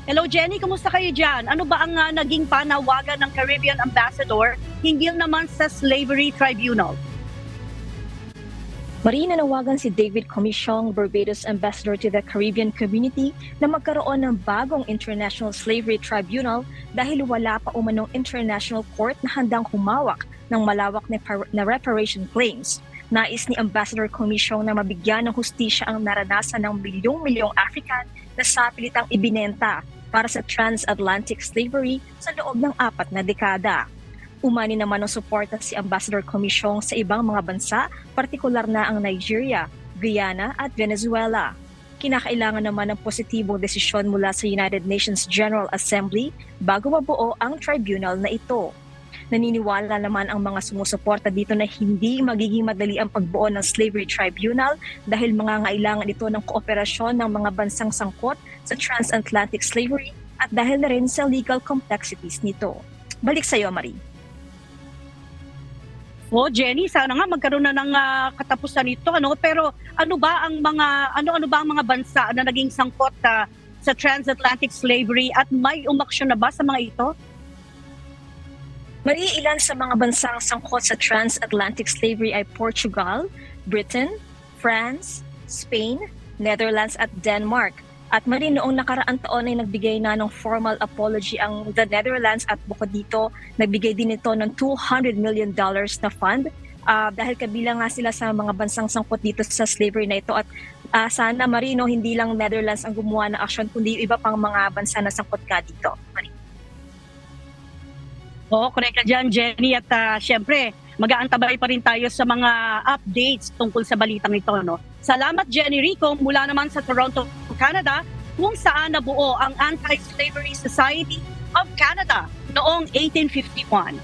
Hello Jenny, kumusta kayo dyan? Ano ba ang naging panawagan ng Caribbean Ambassador hinggil naman sa Slavery Tribunal? Nanawagan si David Comisyong, Barbados Ambassador to the Caribbean Community, na magkaroon ng bagong International Slavery Tribunal dahil wala pa umanong international court na handang humawak ng malawak na reparation claims. Nais ni Ambassador Comisyong na mabigyan ng hustisya ang naranasan ng milyong-milyong African na sapilitang ibinenta para sa transatlantic slavery sa loob ng 4 na dekada. Umani naman ng suporta si Ambassador Comisyong sa ibang mga bansa, partikular na ang Nigeria, Guyana at Venezuela. Kinakailangan naman ng positibong desisyon mula sa United Nations General Assembly bago mabuo ang tribunal na ito. Naniniwala naman ang mga sumusuporta dito na hindi magiging madali ang pagbuo ng Slavery Tribunal dahil mangangailangan ito ng kooperasyon ng mga bansang sangkot sa transatlantic slavery at dahil na rin sa legal complexities nito. Balik sa iyo, Marie. Jenny, sana nga magkaroon na ng katapusan nito, ano? Pero ano ba ang mga bansa na naging sangkot sa transatlantic slavery at may umaksyon na ba sa mga ito? Ilan sa mga bansang sangkot sa transatlantic slavery ay Portugal, Britain, France, Spain, Netherlands at Denmark. At noong nakaraang taon ay nagbigay na ng formal apology ang the Netherlands at bukod dito, nagbigay din ito ng $200 million na fund dahil kabilang nga sila sa mga bansang sangkot dito sa slavery na ito. At sana hindi lang Netherlands ang gumawa ng aksyon kundi iba pang mga bansa na sangkot ka dito. Oo, correct ka dyan, Jenny. At syempre, mag-aantabay pa rin tayo sa mga updates tungkol sa balitang ito. No? Salamat, Jenny Rico, mula naman sa Toronto, Canada, kung saan nabuo ang Anti-Slavery Society of Canada noong 1851.